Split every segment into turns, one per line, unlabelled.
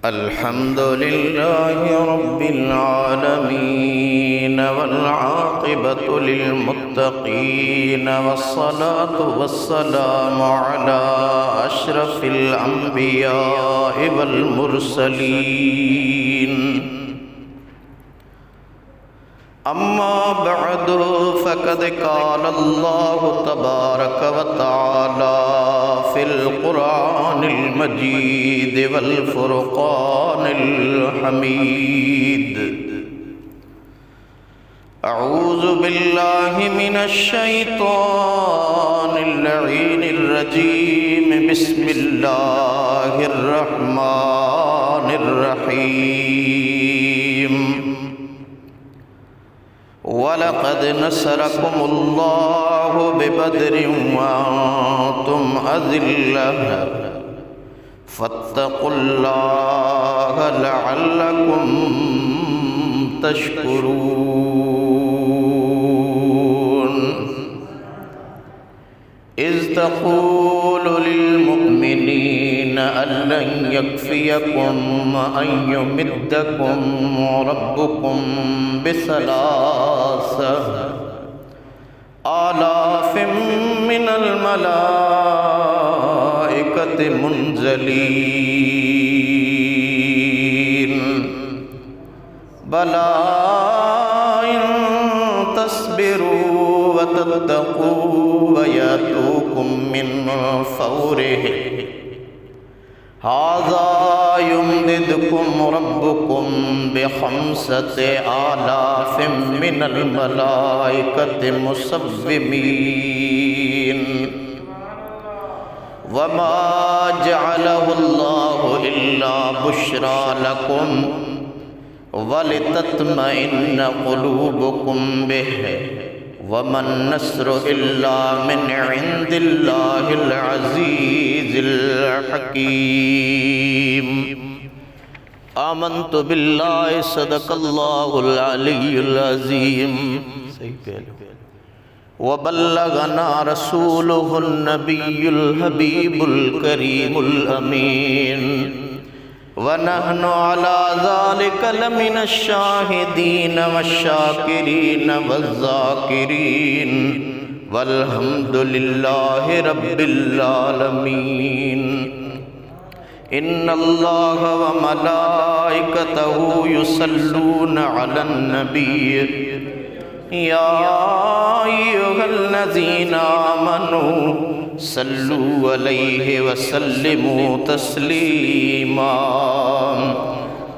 अल्हम्दुलिल्लाहि रब्बिल आलमीन वल आक़िबतु लिल मुत्तक़ीन वस्सलातु वस्सलामु अला अशरफिल अंबियाइ वल मुरसलीन। अम्मा बअदु फ़क़द क़ाल अल्लाहु तबारक व तआला फ़िल क़ुरआनिल मजीद वल फ़ुरक़ानिल हमीद। अऊज़ु बिल्लाहि मिनश शैतानिर लईनिर रजीम। बिस्मिल्लाहिर रहमानिर रहीम। वलक़द नसरकुमुल्लाहु बिबद्रिन व अंतुम अज़िल्लह फत्तक़ुल्लाह लअल्लकुम तशकुरून। इज़ तक़ूलु लिल्मुअ्मिनीना अल्लन यक्फ़ियकुम अन युमिद्दकुम रब्बुकुम बिसलासति आलाफ़िम मिनल मलाइकति मुनज़लीन। बला इन तस्बिरू व तत्तक़ू व यातूकुम मिन फ़ौरिहि हाज़ा युमदिदकुम रब्बुकुम बिख़म्सति आलाफ़िम मिनल मलाइकति मुसव्विमीन। वमा जअलहुल्लाहु इल्ला बुश्रा लकुम वलितत्मइन्न क़ुलूबुकुम बिहि वमन नस्रु इल्ला मिन इंदिल्लाहिल अज़ीज़िल हकीम। आमन्तु बिल्लाहि सदक़ल्लाहुल अलियुल अज़ीम। व बल्लगना रसूलुहुन नबियुल हबीबुल करीमुल अमीन। व नहनु अला ज़ालिका लमिनश शाहिदीन वश्शाकिरीन वज़्ज़ाकिरीन वल्हम्दुलिल्लाहि रब्बिल आलमीन। इन्नल्लाह व मलाइकतहु युसल्लूना अलन नबी या अय्युहल्लज़ीना आमनू सल्लू अलैहि व सल्लिमू तस्लीमा।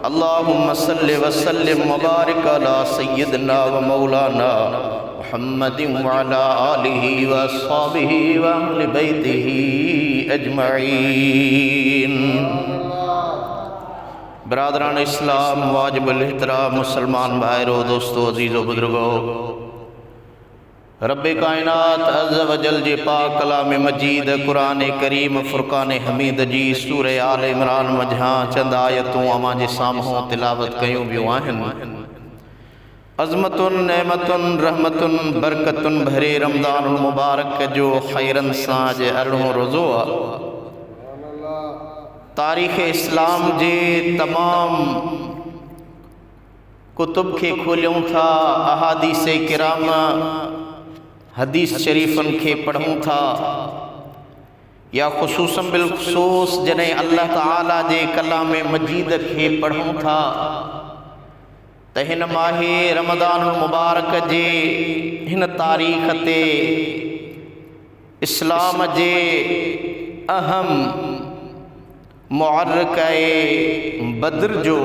अल्लाहुम्मा सल्लि व सल्लिम व बारिक अला सय्यिदना व मौलाना मुहम्मदिन व अला आलिहि व अस्हाबिहि व अहलि बैतिहि अजमईन। बरादरान इस्लाम, वाजिबुल एहतराम मुसलमान भाइयों, दोस्तों, अजीज़ों, बुजुर्गों, रब्बे कायनात अज़्ज़ व जल जे पाक कलाम मजीद कुरान करीम फ़ुरक़ान हमीद जी सूरह आल इमरान मझां चंद आयतूं अवां जे साम्हूं तिलावत कयूं बियूं आहिनि। अज़मतुन, नेमतुन, रहमतुन, बरकतुन भरे रमज़ानुल मुबारक जो ख़ैरन सां जे 18 रोज़ो आहे। तारीख़ इस्लाम जे तमाम कुतुब खे खोलियूं था, अहादीस किराम हदीस शरीफ़न खे पढ़ूं था, या ख़ुसूसन बिलख़ुसूस जॾहिं अल्लाह ताला जे कलाम मजीद खे पढ़ूं था त हिन माहे रमज़ानुल मुबारक जे हिन तारीख़ ते इस्लाम जे अहम मुअर्रिक़े बद्र जो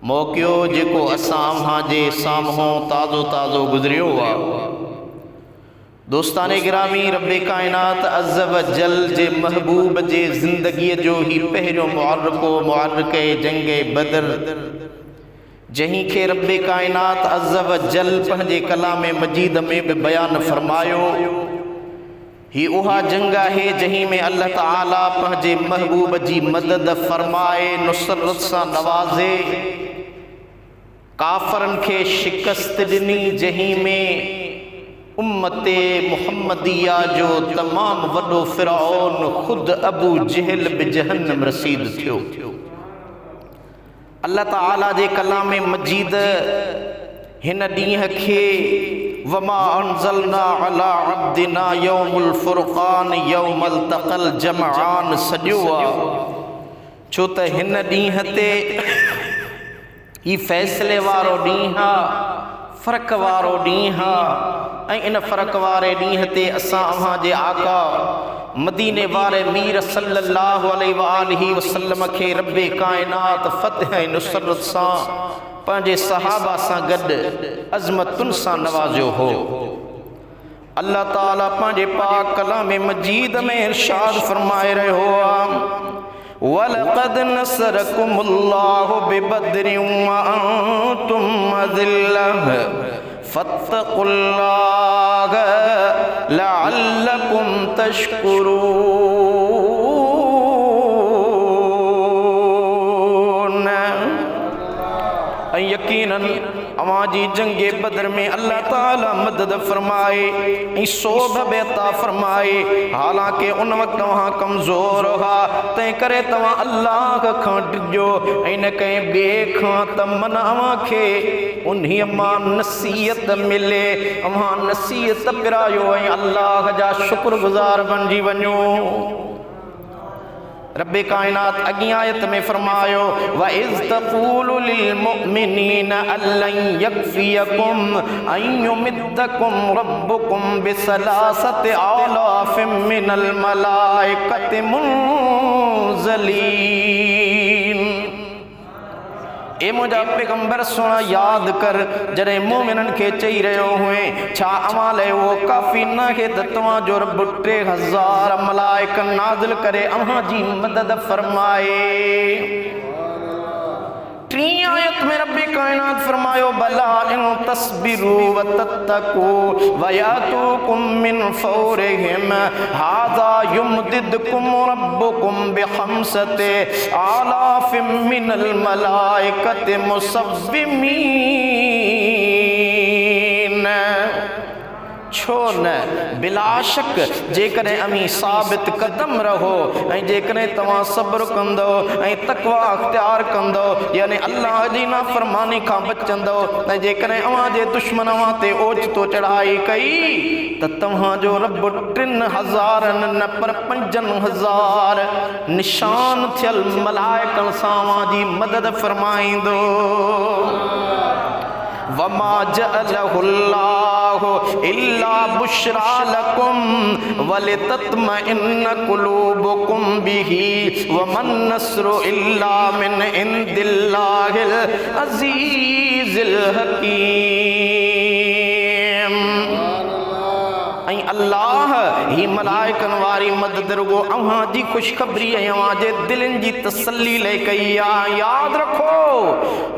मौक़ियो जेको असां जे साम्हूं ताज़ो ताज़ो गुज़रियो आहे। दोस्ताने गिरामी, रब्बे कायनात अज़्ज़ व जल जे महबूब जे ज़िंदगीअ जो ही पहिरियों मुअर्रिक़े जंगे बद्र, जहीं खे रब्बे कायनात अज़्ज़ व जल पंहिंजे कलाम मजीद में बि बयान फरमायो। ही उहा जंग आहे जहीं में अल्लाह ताला पंहिंजे महबूब जी मदद फरमाए, नुसरत सां नवाज़े, काफ़रन खे शिकस्त ॾिनी, जहीं में उम्मते मुहम्मदिया जो तमाम वॾो फ़िरऔन ख़ुद अबू जहल बि जहन्नम रसीद थियो। अल्लाह ताला जे कलाम मजीद हिन ॾींहं खे वमा अंज़लना अला अब्दिना यौमुल फुरक़ान यौमल तक़ल जमआन सॼो आहे, छो त हिन ॾींहं ते ही फ़ैसिले वारो ॾींहुं आहे, फ़र्क़ वारो ॾींहुं आहे। ऐं इन फ़र्क़ वारे ॾींहं ते असां अव्हां जे आका मदीने वारे मीर सल्लल्लाहु अलैहि वसल्लम खे रब्बे कायनात फ़तह ऐं नुसरत सां पंहिंजे सहाबा सां गॾु अज़मतुनि सां नवाज़ियो हो। अल्लाह ताला पंहिंजे पाक कलाम मजीद में इरशाद फरमाए रहियो आहे, वलक़द नसरकुमुल्लाहु बिबद्रिन व अंतुम अज़िल्लह फत्तक़ुल्लाह लअल्लकुम तशकुरून। यकीनन अवां जी जंगे बदर में अल्लाह ताला मदद फरमाए ऐं सोभ बेता फरमाए। हालांकि उन वक़्तु तव्हां कमज़ोर हुआ, तंहिं करे तव्हां अल्लाह खां डिॼो ऐं न कंहिं ॿिए खां, त मन अव्हां खे उन्हीअ मां नसीहत मिले, अव्हां नसीहत पिरायो ऐं अल्लाह जा शुक्रगुज़ार बणिजी वञो। रब्बे कायनात अॻी आयत में फरमायो, व इज़ तक़ूलु लिल मुअमिनीना अल्लन यकफियकुम अन युमिद्दकुम रब्बुकुम बिसलासति आलाफिम मिनल मलाइकति मुनज़लीन। ए मुंहिंजा पैगंबर सोना याद कर, जॾहिं मोमिननि खे चई रहियो हुए, छा अव्हां लाइ उहो काफ़ी न आहे त तव्हांजो रब 3000 मलाइक नाज़िल करे अव्हां जी मदद फरमाए। टी आयत में रब्बे कायनात फरमायो, बला इन तस्बिरू व तत्तकू व यातूकुम मिन फौरिहिम हाज़ा युमदिदकुम रब्बुकुम बिखम्सति आलाफिम मिनल मलाइकति मुसव्विमीन। छो न बिलाशक जेकॾहिं अमी साबित कदम रहो ऐं जेकॾहिं तव्हां सब्र कंदो ऐं तक़वा अख़्तियार कंदो, यानी अल्लाह जी नाफ़रमानी खां बचंदो, ऐं जेकॾहिं अव्हां जे दुश्मन अव्हां ते ओचितो चढ़ाई कई, त तव्हांजो रब 3000 न पर 5000 निशान थियल मलाइकनि सां अव्हां जी मदद फरमाईंदो। वमा जअलहुल्लाहु इल्ला बुश्रा लकुम वलितत्मइन्न कुलूबुकुम बिही वमन नस्रु इल्ला मिन इंदिल्लाहिल अज़ीज़िल हकीम। ऐं अल्लाह ही मलाइकनि वारी मदद रुगो अव्हां जी ख़ुशख़बरी ऐं अव्हां जे दिलनि जी तसल्ली लाइ कई आहे। यादि रखो,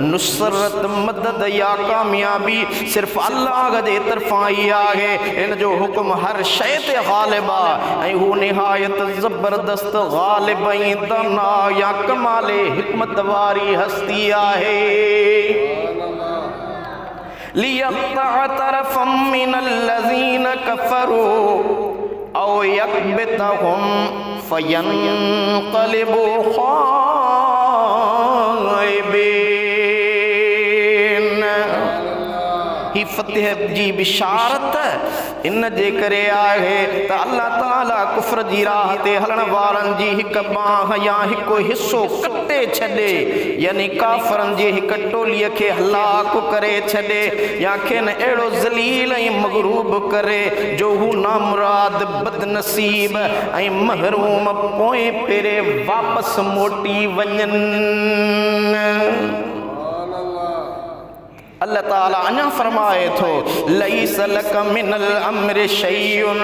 नुसरत मदद या कामयाबी सिर्फ़ अल्लाह जे तरफ़ां ई आहे। इन जो हुक्म हर शइ ते ग़ालिब आहे ऐं हू निहायत ज़बरदस्त ग़ालिब ऐं दाना या कमाले हिकमत वारी हस्ती आहे। लियक़्तअ तरफ़म मिनल्लज़ीन कफ़रू औ यकबितहुम फयन्क़लिबू ख़ाइबीन। ही फतह जी बिशारत इन जे करे आहे त अल्लाह ताला कुफ्र जी राह ते हलण वारनि जी हिकु बाह या हिकु हिसो कटे छॾे, यानी काफ़रनि जी हिकु टोलीअ खे हलाक करे छॾे या खेनि अहिड़ो ज़लील ऐं मग़रूब करे जो हू नामुराद बदनसीब ऐं महरूम पोइ पहिरें वापसि मोटी वञनि। अल्लाह ताला अञा फरमाए थो, लैस लक मिनल अम्रि शैउन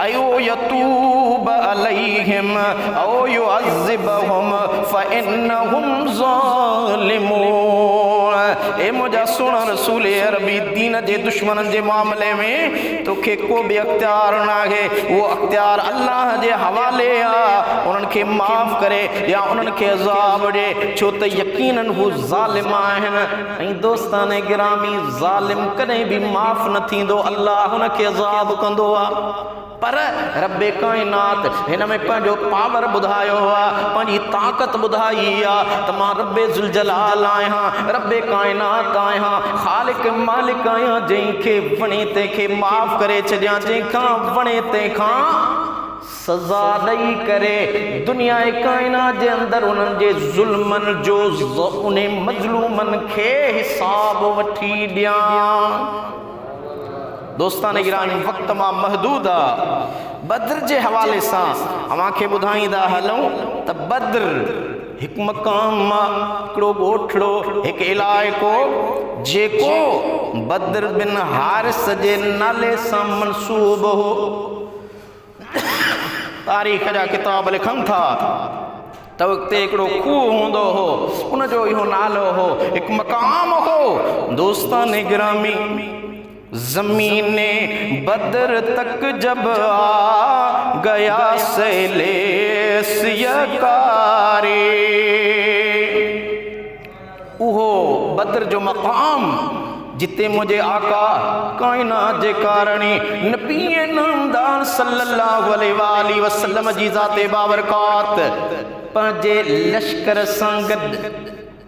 अयो यतूब अलैहिम औ युअज़्ज़िबहुम फइन्नहुम ज़ालिमून। ए मुंहिंजा सुण रसूल अरबी, दीन जे दुश्मननि जे मामले में तोखे को बि अख़्तियार न आहे। उहो अख़्तियार अल्लाह जे हवाले आहे। उन्हनि खे माफ़ करे या उन्हनि खे अज़ाब ॾे, छो त यकीनन हू ज़ालिम आहिनि। ऐं दोस्तान गिरामी, ज़ालिम कॾहिं बि माफ़ न थींदो, अल्लाह हुन खे अज़ाब कंदो आहे। पर रब्बे कायनात हिन में पंहिंजो पावर ॿुधायो आहे, पंहिंजी ताक़त ॿुधाई आहे त मां रब्बे ज़ुल जलाल आहियां, रब्बे कायनात आहियां, ख़ालिक मालिक आहियां, जंहिंखे वणे तंहिंखे माफ़ करे छॾियां, जंहिंखां वणे तंहिंखां सज़ा ॾेई करे दुनिया कायनात जे अंदरि उन्हनि जे ज़ुल्मनि जो उन मज़लूमनि खे हिसाब वठी ॾियां। दोस्तान गिरामी, वक़्त मां महदूद आहे। बद्र जे हवाले सां अव्हांखे ॿुधाईंदा हलूं त बद्र हिकु मक़ाम हिकिड़ो ॻोठड़ो, हिकु इलाइक़ो जेको बद्र बिन हारिस जे नाले सां मनसूब हो। तारीख़ जा किताब लिखनि था त उते हिकिड़ो खूह हूंदो हो, उनजो इहो नालो हो, हिकु मक़ाम हो। दोस्तान गिरामी, ज़मीने बद्र तक जब आ गया सैले सियकारे, उहो बद्र जो मक़ाम जिते मुझे आका कायनात जे कारणी नबी नामदार सल्लल्लाहु अलैहि वसल्लम जी ज़ाते बाबरकात पंहिंजे लश्कर सां गॾु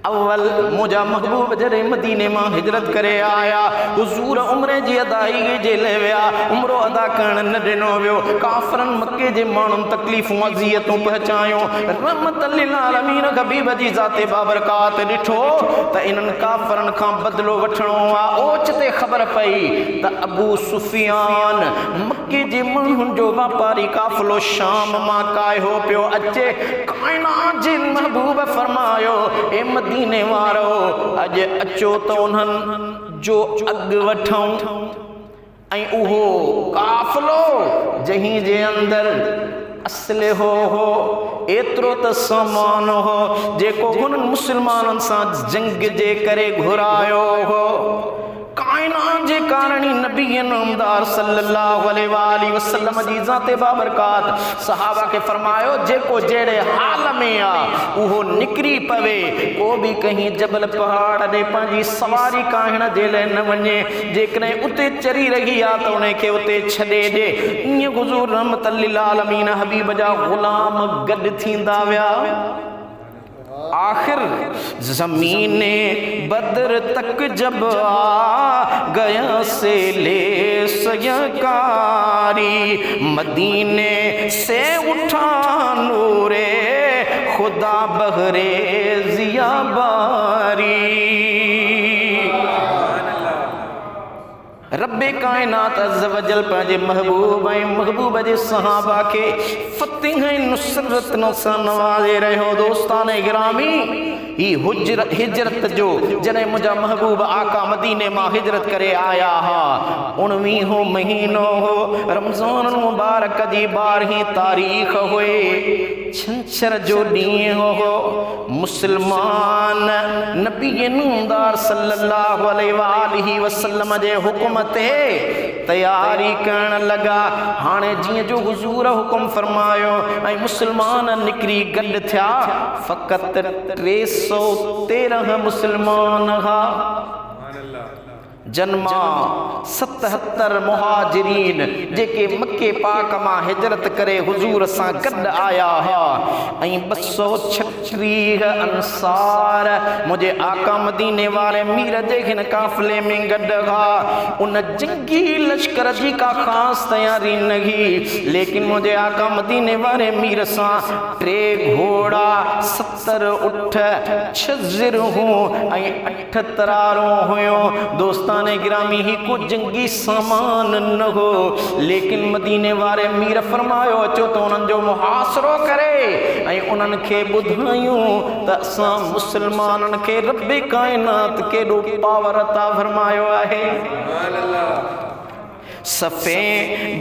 अव्वल मुझा महबूब जॾहिं मदीने मां हिजरत करे आया, हुज़ूर उम्रे जी अदायगी जे लाइ विया, उम्रो अदा करण न ॾिनो वियो। काफ़रनि मके जे माण्हुनि तकलीफ़ूं अज़ियतूं पहुचायूं। रहमतल लिल आलमीन हबीब जी ज़ाते बाबरकात ॾिठो त इन्हनि काफ़रनि खां बदिलो वठणो आहे। ओचिते ख़बर पई त अबू सुफियान मके जे माण्हुनि जो वापारी काफ़िलो शाम मां कायो पियो अचे। कायनात जे महबूब फरमायो, ए मदीने वारो, अॼु अचो त उन्हनि जो अघु वठूं। ऐं उहो काफ़िलो जंहिं जे अंदरि असलिहो हो, एतिरो त सामान हो जेको हुननि मुस्लमाननि सां जंग जे करे घुरायो हो। कायनात जे कारणी नबी नामदार सल्लल्लाहु अलैहि वसल्लम जी ज़ाते बाबरकात सहाबा के फरमायो, जेको जहिड़े हाल में आ उहो निकिरी पवे, को बि कहीं जबल पहाड़ ॾे पंहिंजी सवारी काहिण जे लाइ न वञे। जेकॾहिं उते चरी रही आहे त उनखे उते छॾे ॾे। ईअं हुज़ूर रहमतल लिल आलमीन हबीब जा ग़ुलाम गॾु थींदा विया। आखिर ज़मीने बद्र तक जब आ गया से ले सयकारी, मदीने से उठा नूरे खुदा बहरे जिया बारी। रब्बे कायनात अज़्ज़ वजल पंहिंजे महबूब ऐं महबूब जे सहाबा खे फतेह ऐं नुसरत सां नवाज़े रहियो। दोस्तान गिरामी, ही हिजरत जो जॾहिं मुंहिंजा महबूब आका मदीने मां हिजरत करे आया हा, 19 महीनो हो, रमज़ान मुबारक जी 12 तारीख़ हुई, छंछर जो ॾींहुं हो। मुस्लमान नबी नामदार सल्लल्लाहु अलैहि वसल्लम जे हुक्म ते तैयारी करण लगा। हाणे जीअं जो हुज़ूर हुकुम फरमायो ऐं मुस्लमान निकिरी गॾु थिया, फ़क़त 313 मुस्लमान हा। जन्मा 77 मुहाजिरीन जेके मके पाक मां हिजरत करे हुज़ूर सां गॾु आया हा, ऐं 236 अंसार मुझे आका मदीने वारे मीर जे हिन काफ़िले में गॾु हा। उन जंगी लश्कर जी का ख़ासि तयारी न हुई, लेकिन मुझे आका मदीने वारे मीर सां 3 घोड़ा, 70 उठ, 6 ज़िरहूं ऐं 8 तरारूं हुयूं। दोस्तान गिरामी, ही को जंगी सामान न हो, लेकिन मदीने वारे मीर फरमायो, अचो तो उन्हनि जो मुहासरो करे ऐं उन्हनि खे ॿुधायूं त असां मुस्लमाननि खे रब्बे कायनात केॾो पावर अता फरमायो आहे। सफ़े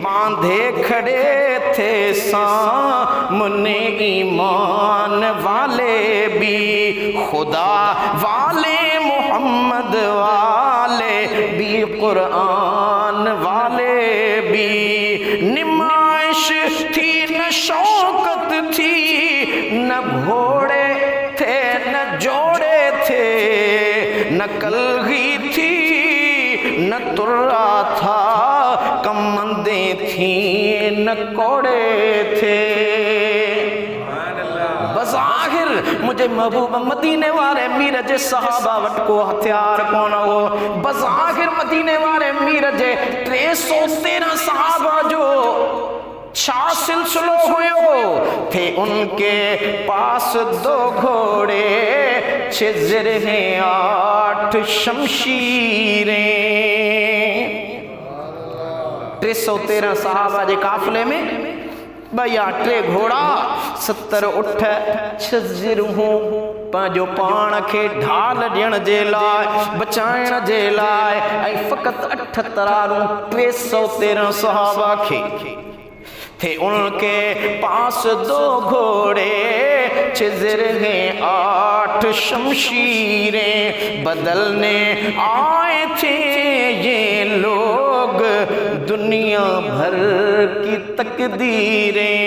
बांधे खड़े थे सामने ईमान वाले भी, खुदा वाले मोहम्मद वाले भी, कुरान वाले भी। निमाइश थी न शौकत थी, न घोड़े थे न जोड़े थे, न कलगी थी न तुर्रा था, कमंदे थी न कोड़े थे। बस आखिर मुझे महबूब मदीने वारे मीर जे सहाबा वट को हथियार कोन हो। बस आखिर मदीने वारे मीर जे 313 सहाबा जो छा सिलसिलो हुयो थे। उनके पास 2 घोड़े 6 ज़िरहें 8 शमशीरें। 313 सहाबा जे काफिले में 2 या 3 घोड़ा 70 उठ 6 ज़िरहूं पंहिंजो पाण खे ढाल ॾियण जे लाइ बचाइण जे लाइ ऐं फ़क़त 8 तरारूं 313 सहाबा थे। उनके पास 2 घोड़े 6 ज़िरहें 8 शमशीरें। बदलने आए थे ये लोग दुनिया भर की तकदीरें।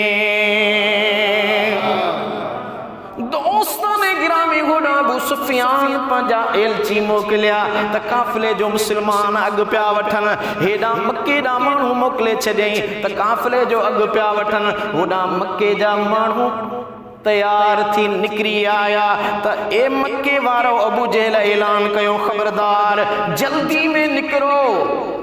दोस्ताने गिरामी होड़ा अबू सुफियान पंजा एलची मोकलिया त काफिले जो मुसलमान अग पिया वठन। हेडा मक्के दा माण्हू मोकले छॾियईं त काफिले जो अग पिया वठन। होडा मक्के जा माण्हू तैयार थी निकरी आया त ए मक्के वारो अबू जहल ऐलान कयो, खबरदार जल्दी में निकरो,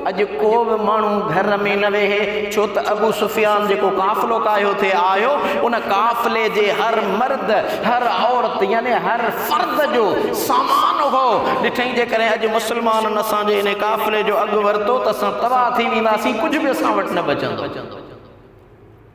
अज को भी माण्हू घर में न वेहे। छो त अबू सुफियान जेको काफिलो कायो थे आयो, उन काफिले जे हर मर्द हर औरत यानी हर फर्द जो सामान हो। ॾिठई जे करे अज मुसलमान असांजे इन काफिले जो अग वरतो त असां तबाह थी वेंदासीं, कुछ भी असां वटि न बचंदो।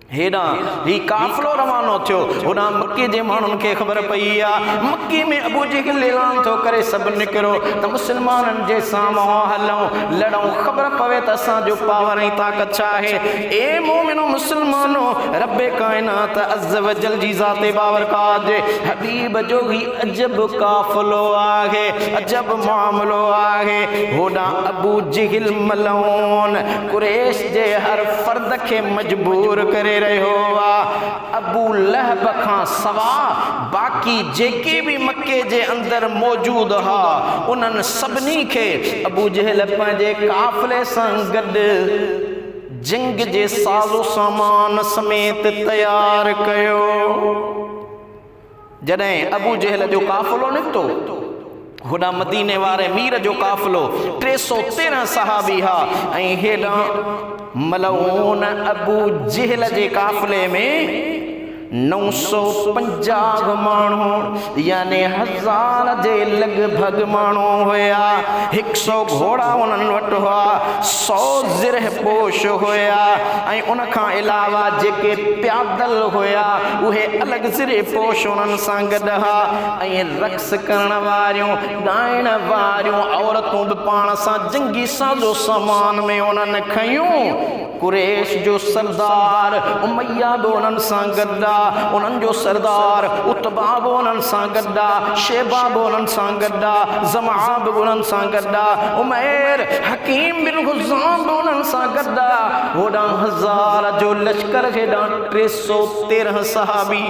हेॾा ही काफिलो रवानो थियो। होॾां मक्के जे माण्हुनि खे ख़बर पई आहे मक्के में अबू जहल ऐलान थो करे सभु निकिरो त मुसलमाननि जे साम्हूं हलूं लड़ूं, ख़बर पवे त असांजो पावर ऐं ताक़त छा आहे। ए मोमिनो मुसलमानो, रब्बे काइनात अज़्ज़ व जल जी ज़ाते बावरकात जे हबीब जो ही अजब काफ़िलो आहे, अजब मामलो आहे। होॾां अबू जहल मलऊन कुरैश जे हर फर्द खे मजबूर करे रहियो आहे। अबू लहब खां सवा बाक़ी जेके भी मक्के जे अंदर मौजूद हा, उन्हनि सभिनी खे अबू जहल पंहिंजे काफ़िले सां गॾु जंग जे साज़ो सामान समेत तैयार कयो। जॾहिं अबू जहल जो काफ़िलो निकितो, होॾा मदीने वारे मीर जो काफ़िलो 313 सहाबी हा ऐं हेॾां मलऊन अबू जहल जे काफ़िले में 950 माण्हू यानी 1000 जे लगभग माण्हू हुया। 100 घोड़ा उन्हनि वटि हुआ, 100 ज़िरह पोश हुया ऐं उन खां अलावा जेके प्यादल हुया उहे अलॻि ज़िरह पोश उन्हनि सां गॾु हा। ऐं रक़्स करण वारियूं ॻाइण वारियूं औरतूं बि पाण सां जंगी साज़ो सामान में उन्हनि खयूं। कुरैश जो सरदार उमैया बि उन्हनि सां गॾु आहे, उन्हनि जो सरदार उतबा बि उन्हनि सां गॾु आहे, शेबा बि उन्हनि सां गॾु आहे, ज़मा बि उन्हनि सां गॾु आहे, उमैर हकीम बिन गुज़ाम बि उन्हनि सां गॾु आहे। होॾां 1000 जो लश्कर, हेॾां 313 सहाबी।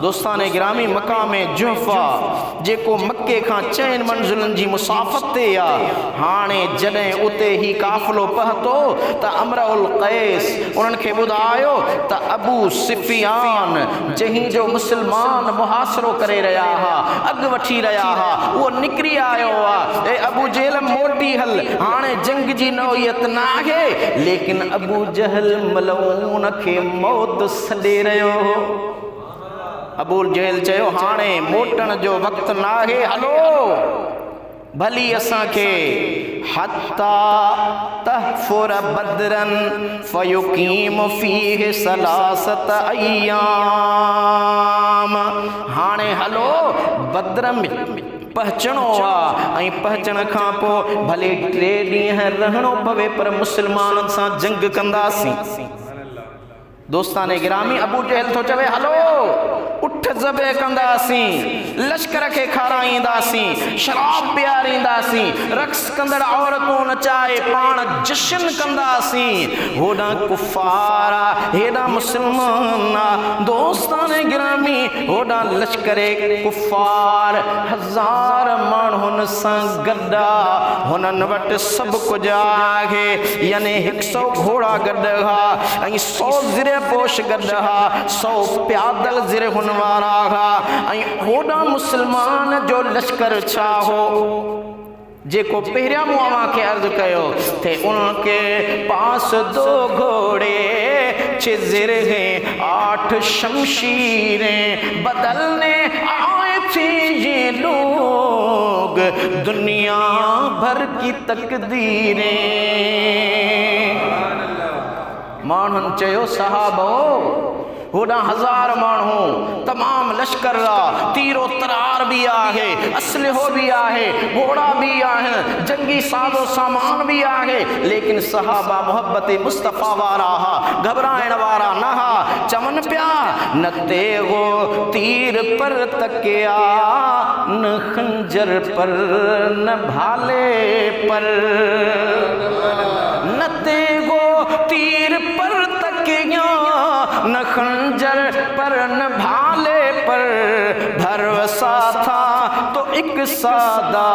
दोस्ताने गिरामी, मकाम जुहफा जेको मक्के खां 4 मंज़िलनि जी मुसाफ़त ते आहे, हाणे जॾहिं उते ही काफ़िलो पहुतो त अमरुल क़ैस उन्हनि खे ॿुधायो त अबू सुफियान जंहिं जो मुसलमान मुहासिरो करे रहिया हुआ, अॻु वठी रहिया हुआ, उहो निकिरी आयो आहे। ए अबू जहल मोटी हल, हाणे जंग जी नौयत न आहे। लेकिन अबू जहल मलऊन खे मौत सॾे रहियो हो। अबू जहल चयो हाणे मोटण जो वक़्तु न आहे, हलो भली असांखे हत्ता तहफुर बदरन फयुकीम फीह सलासत अय्याम। हाणे हलो बदर में पहुचणो आहे ऐं पहुचण खां पोइ भले 3 ॾींहं रहणो पवे पर मुसलमाननि सां जंग कंदासीं। दोस्ताने गिरामी, अबू जहल थो चवे हलो उठ ज़बे कंदासीं, लश्कर के खाराईंदासीं, शराब पियारींदासीं, रक्स कंदड़ औरतूं नचाए पाण जश्न कंदासीं। होॾा कुफारा हेॾा मुस्लमाना दोस्तान गिरामी, होॾा लश्करे कुफार हज़ार माण्हुनि सां गॾा। हुननि वटि सभु कुझु आहे, यानी 100 घोड़ा गॾु हा ऐं 100 ज़िरे पोश गॾु हा, 100 प्यादल ज़िरे हुन वारा हा। ऐं होॾा मुस्लमान जो लश्कर छा हो जेको पहिरियां मूं अव्हांखे अर्ज़ु कयो थे, उनके पास 2 घोड़े 6 ज़िरे हैं 8 शमशीरें, बदलने आए थे ये लोग दुनिया भर की तकदीरें। माण्हुनि चयो सहाबो होॾा 1000 माण्हू तमाम लश्कर रा, तीरो तरार भी आहे, असलहो भी आहे, घोड़ा भी आहिनि, जंगी साज़ो सामान भी आहे, लेकिन सहाबा मोहब्बत मुस्तफ़ा वारा हा, घबराइण वारा न हा। चवनि पिया न ते वो तीर पर तकिया, न खंजर पर न भाले पर, न ते वो तीर पर तकिया, न खंजर पर न भाले पर, भरोसा था तो एक सादा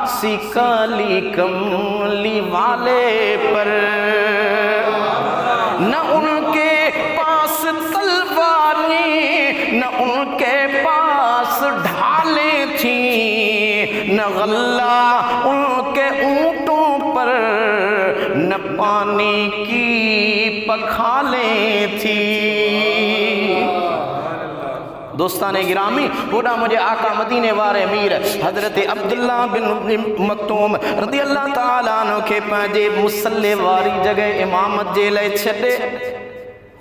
सी काली कमली वाले पर। न उनके पास तलवारें, न उनके पास ढालें थी, न गल्ला उनके ऊँटों पर, न पानी की पखालें थी। दोस्ताने गिरामी, होड़ा मुझे आका मदीने वारे मीर हजरत अब्दुल्ला बिन मक्तूम रज़ी अल्लाह ताला अन्हु खे पंहिंजे मुसल्ले वारी जगह इमामत जे लाइ छॾे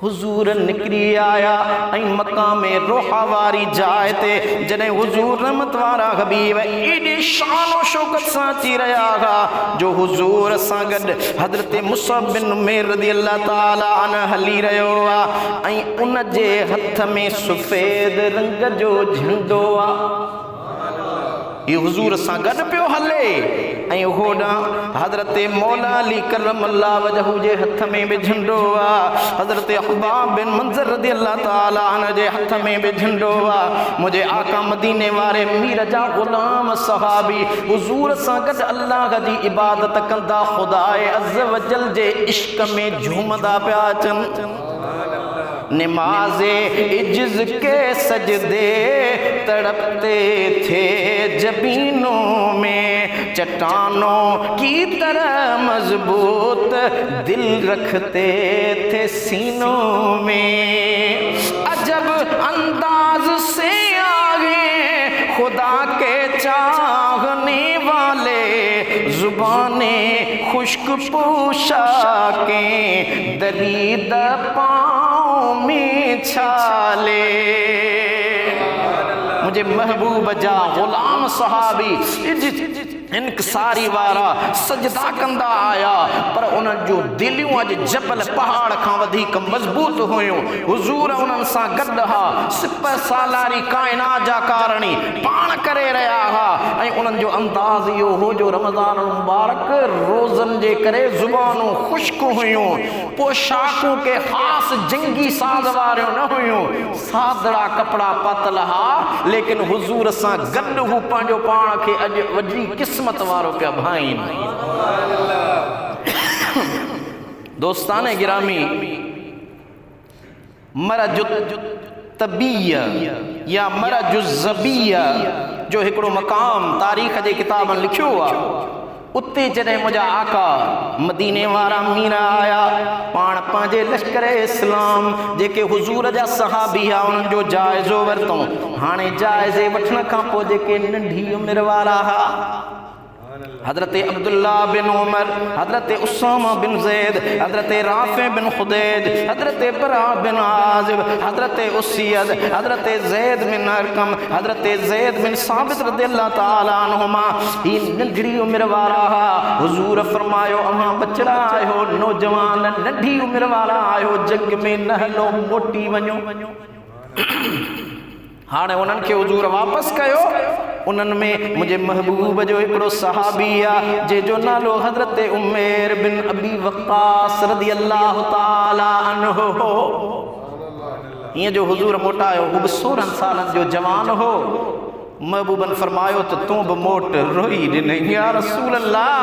हुजूर निकरी आया ऐं मकाम रोहा वारी जाइ ते जॾहिं हुजूर रहमत वारा हबीब एॾी शान और शौकत सां अची रहिया हुआ जो हुजूर सां गॾु हज़रत मुसअब बिन उमैर रज़ी अल्लाह ताला अन्हु हली रहियो आहे ऐं उन जे हथ में सफ़ेद रंग जो झंडो आहे। ये हुजूर सां गॾु पियो हले ऐं होॾां हज़रत मौला अली करमल्लाह वजहू जे हथ में भी झंडो आहे, हज़रत अहबाब बिन मंज़र रज़ी अल्लाह ताला अन्हु जे हथ में भी झंडो आहे। मुझे आका मदीने वारे मीर जा ग़ुलाम सहाबी हुजूर सां गॾु अल्लाह जी इबादत कंदा खुदाए अज़्ज़ वजल जे इश्क में झूमदा पिया अचनि। नमाज़े इज्ज़ के सजदे तड़पते थे जबीनों में, चट्टानों की तरह मजबूत दिल रखते थे सीनों में। अजब अंदाज से आगे खुदा के चाहने वाले, जुबाने खुश्क पोशाकें दरीदा पाँव में छाले। मुझे महबूब जा गुलाम सहाबी इनकसारी वारा सजदा कंदा आया, पर उन्हनि जो दिलियूं अॼु जबल पहाड़ खां वधीक मज़बूत हुयूं। हुजूर उन्हनि सां गॾु हा, सिपह सालारी काइनात जा कारणी पाण करे रहिया हा ऐं उन्हनि जो अंदाज़ इहो हो जो रमज़ान मुबारक रोज़नि जे करे ज़ुबानूं खुश्क हुयूं, पोशाकूं के ख़ासि जंगी साज़ वारियूं न हुयूं, सादड़ा कपिड़ा पातल हा, लेकिन हुजूर सां गॾु हू पंहिंजो पाण खे अॼु वॾी किस्मत वारो पिया भाईनि। दोस्ताने गिरामी, मरजुत तबीय या मरजुत ज़बिय जो हिकिड़ो मक़ाम तारीख़ जे किताबनि लिखियो आहे, उते जॾहिं मुंहिंजा आका मदीने वारा मीर आया पाण पंहिंजे लश्कर इस्लाम जेके हुजूर जा सहाबी हुआ उन्हनि जो जाइज़ो वरितऊं। हाणे जाइज़े वठण खां पोइ जेके नंढी उमिरि वारा हुआ, हज़रत अब्दुल्ला बिन उमर, हज़रत उसामा बिन ज़ैद, हज़रत राफ़े बिन खुदैज, हज़रत बरा बिन आज़िब, हज़रत उसीद, हज़रत ज़ैद बिन अरकम, हज़रत ज़ैद बिन साबित रज़ियल्लाहु ताला अन्हुमा, ही नंढड़ी उमिरि वारा हा। हुजूर फरमायो अव्हां बचड़ा आहियो, नौजवान नंढी उमिरि वारा आहियो, जंग में न हलो, मोटी वञो। हाणे उन्हनि खे हुजूर वापसि कयो। उन्हनि में मुंहिंजे महबूब जो हिकिड़ो सहाबी आहे जंहिंजो नालो हज़रत उमैर बिन अबी वक़ास रज़ियल्लाहु ताला अन्हु हो। ईअं जो हुजूर मोटायो, हू बि 16 सालनि जो जवान हो। महबूबन फरमायो त तूं बि मोट रोई ॾिनई, या रसूल अल्लाह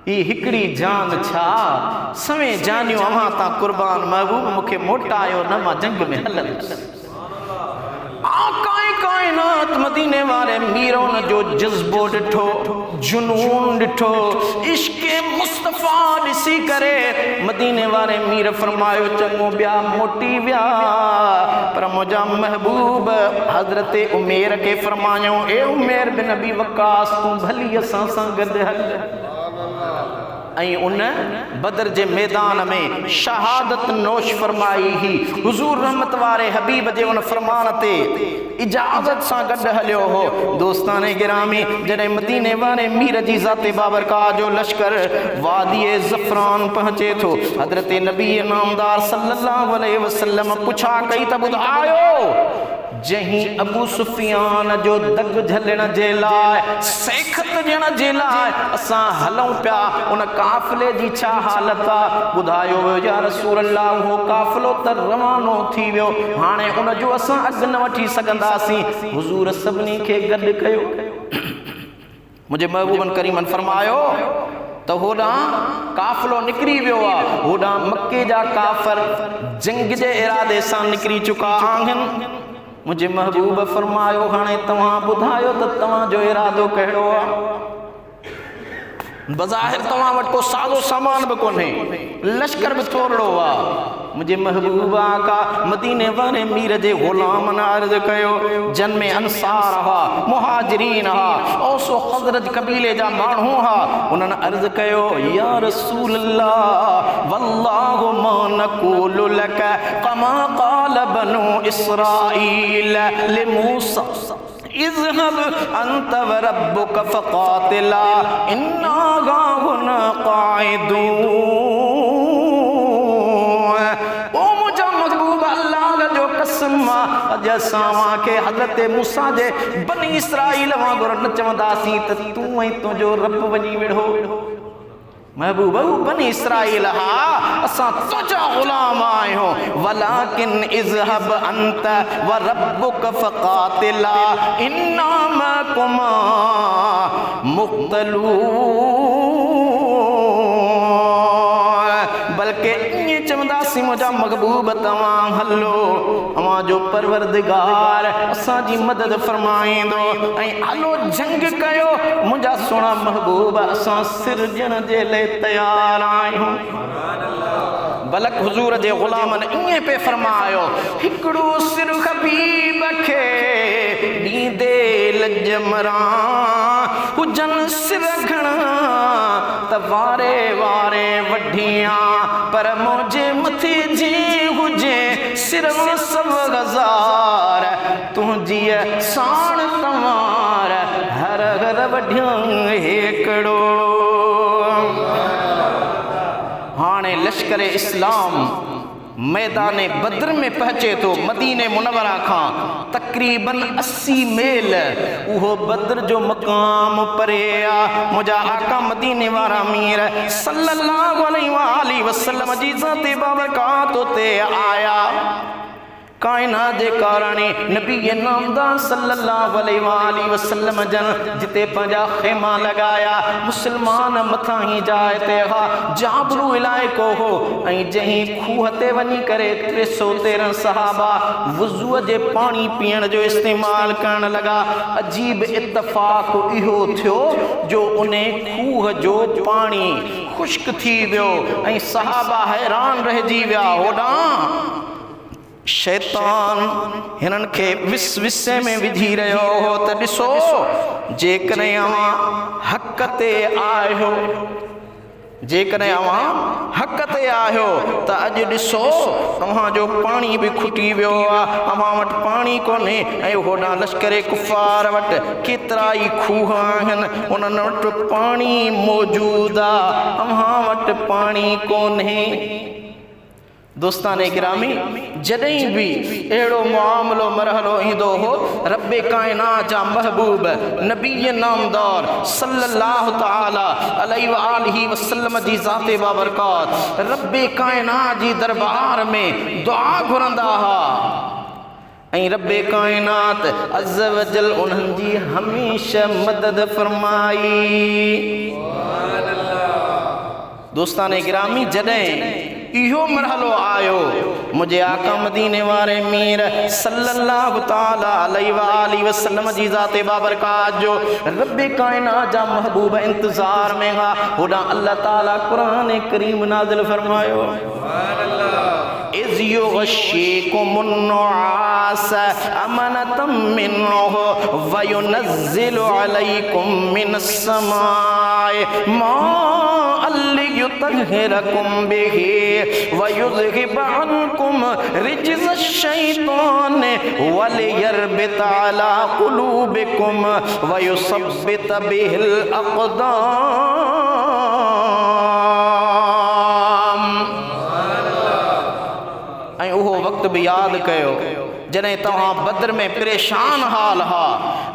ही हिकिड़ी जान छा, सवे जानियूं अव्हां तां कुर्बान, महबूब मूंखे मोटायो न, मां जंग में हलंदुसि। आकाए कायनात मदीने वारे मीरों जो जज्बो ॾिठो, जुनून ॾिठो, इश्क़े मुस्तफ़ा ॾिसी करे मदीने वारे मीर फरमायो चङो ॿिया मोटी विया। पर मुंहिंजा महबूब हज़रत उमैर खे फरमायो, ए उमैर बिन अबी वक़ास तूं भली असां सां गॾु हल। ऐं उन बदर जे मैदान में शहादत नोश फरमाई ही हुजूर रहमत वारे हबीब जे उन फरमान ते इजाज़त सां गॾु हलियो हो। दोस्ताने गिरामी, जॾहिं मदीने वारे मीर जी ज़ाते बाबरकाह जो लश्कर वादी ज़फ़रान पहुचे थो, हज़रत नबी नामदार सल्लल्लाहु अलैहि वसल्लम पुछा कई त ॿुधायो जहीं अबू सुफियान जो दग झलण जे लाइ, सेखत ॾियण जे लाइ असां हलूं पिया, उन काफ़िले जी छा हालत आहे? ॿुधायो वियो या रसूल अल्लाह उहो काफ़िलो त रवानो थी वियो, हाणे उन जो असां अघु न वठी सघंदासीं। हुज़ूर सभिनी खे गॾु कयो। मुंहिंजे महबूबन करीमन फरमायो त होॾां काफ़िलो निकिरी वियो आहे, होॾां मके जा काफ़िर जंग जे इरादे सां निकिरी चुका आहिनि। मुझे महबूब फरमायो हाणे तव्हां ॿुधायो त तव्हांजो इरादो कहिड़ो आहे? बज़ाहिर तव्हां वटि को सादो सामान बि कोन्हे, लश्कर बि थोरो आहे। मुझे महबूब आका मदीने वारे मीर जे ग़ुलामन अर्ज़ कयो, जन में अंसार हा, मुहाजिरीन हा, औस व ख़ज़रज कबीले जा माण्हू हा। उन्हनि अर्ज़ कयो, या रसूल अल्लाह वल्लाहु मा नक़ूलु लक कमा क़ाल बनु इस्राईल लिमूसा इज़हब अंत व रब्बुक फ़क़ातिला इन्ना हाहुना क़ाइदून। ओ मुंहिंजा महबूब अल्लाह जो कसम, अॼु असां खे हज़रत मूसा जे बनी इसराईल वांगुरु न चवंदासीं त तूं ऐं तुंहिंजो रब वञी वेठो। महबूब बनी इसराईल हा, असां तुंहिंजा ग़ुलाम आहियूं, वलाकिन इज़हब अंत व रब्बुक फ़क़ातिला इन्ना मअकुमा मुक़्तलून। बल्कि ईअं चवंदासीं मुंहिंजा महबूब तव्हां हलो, अव्हां जो परवरदिगार असांजी मदद फरमाईंदो, ऐं हलो जंग कयो। मुंहिंजा सुहिणा महबूब असां सिर ॾियण जे लाइ तयार आहियूं। बलक हुजूर जे ग़ुलामन ईअं पे फरमायो, हिकिड़ो सिर हबीब खे ॾींदे लज मरां हुजन सिर घणा त वारे वारे वढियां, पर मुंहिंजे मथे जी हुजे सिर 100,000 तुंहिंजी साण तवार हर हर वढियां हिकिड़ो। हाणे लश्कर इस्लाम मैदान बद्र में पहुचे तो मदीने मुनव्वरा खां तकरीबन 80 मील उहो बद्र जो मकाम परे आ। मुंहिंजा आका मदीने वारा मीर सल्लल्लाहु अलैहि वसल्लम जी ज़ाते बाबरकात ते आया। कायनात जे कारणे नबी नामदार सल्लल्लाहु अलैहि वसल्लम जन जिते पंहिंजा खेमा लगाया, मुसलमान मथां ही जाइ ते हा जाबलू इलाइक़ो हो, ऐं जहीं खूह ते वञी करे 313 सहाबा वुज़ूअ जे पाणी पीअण जो इस्तेमाल करण लगा। अजीब इत्तफ़ाक़ इहो थियो जो उन खूह जो पाणी खुश्क थी वियो ऐं सहाबा हैरान रहिजी विया। होॾां शैतान हिननि खे विस्विसे में विझी रहियो हो त ॾिसो, जेकॾहिं अव्हां हक़ ते आहियो, जेकॾहिं अव्हां हक़ ते आहियो त अॼु ॾिसो तव्हांजो पाणी बि खुटी वियो आहे, अव्हां वटि पाणी कोन्हे, ऐं होॾां लश्कर कुफ़ार वटि केतिरा ई खूह आहिनि, उन्हनि वटि पाणी मौजूदु आहे, अव्हां वटि पाणी कोन्हे। दोस्ताने गिरामी जॾहिं भी अहिड़ो मामलो मरहलो ईंदो हो रब्बे कायनात जा महबूब नबी नामदार सल्लल्लाहु ताला अलैहि व आलिहि वसल्लम जी ज़ाते बाबरकात रब्बे कायनात जी दरबार में दुआ घुरंदा हा ऐं रब्बे कायनात अज़्ज़ व जल उन्हनि जी हमेशा मदद फरमाई। दोस्ताने गिरामी जॾहिं इहो मरहलो आयो मुझे आका मदीने वारे मीर सल्लल्लाहु ताला अलैहि व आलिहि वसल्लम जी ज़ाते बाबरकात जो रब्बे कायनात जा महबूब इंतजार में हा होॾां अल्लाह ताला कुरान करीम नाज़िल फरमायो इज़ युग़श्शिकुमुन नुआस अमनतम मिन्हु व युनज़्ज़िलु अलैकुम मिनस समाए माअन लियुतहिरकुम बिही व युज़हिब अन्कुम रिज्ज़ अश-शैतान व लियरबित अला क़ुलूबिकुम व युसब्बित बिहिल अक़दाम। ऐं उहो वक़्तु बि यादि कयो जॾहिं तव्हां बदर में परेशान हाल हा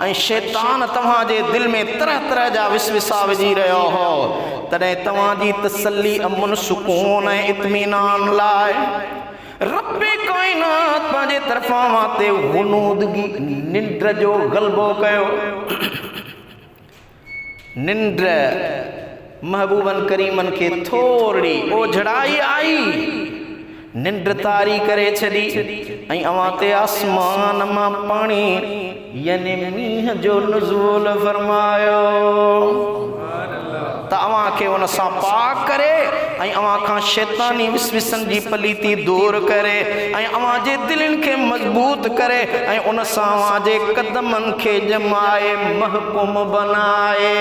ऐं शैतान तव्हांजे दिलि में तरह तरह जा विसविसा विझी रहियो हो तॾहिं तव्हांजी तसल्ली अमुन सुकून ऐं इत्मीनान लाइ रब्बे कायनात पंहिंजे तरफ़ां वाते हुनूदगी निंड जो ग़लबो कयो। निंड महबूबन करीमन खे थोड़ी ओझड़ाई आई निंड तारी करे छॾी ऐं अवां ते आसमान मां पाणी यानी मींहं जो नुज़ूल फरमायो त अवां खे उन सां पाक करे ऐं अवां खां शैतानी विसविसन जी पलीती दूर करे ऐं अवां जे दिलनि खे मज़बूत करे ऐं उन सां अवां जे कदमनि खे जमाए महकुम बनाए।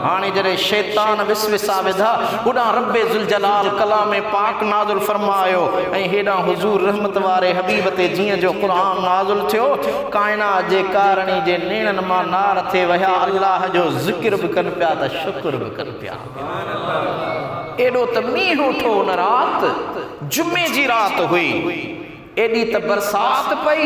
हाणे जॾहिं शैतान विसविसा विधा होॾां रब्बे ज़ुल जलाल कलाम पाक नाज़िल फरमायो ऐं हेॾां हुज़ूर रहमत वारे हबीब ते जीअं जो क़ुरान नाज़िल थियो कायनात जे कारणी जे नेणनि मां नार थे वया अल्लाह जो ज़िक्र बि कनि पिया त शुक्र बि कनि पिया। एॾो त मींहुं उठो उन राति जुमे जी राति हुई एॾी त बरसात पई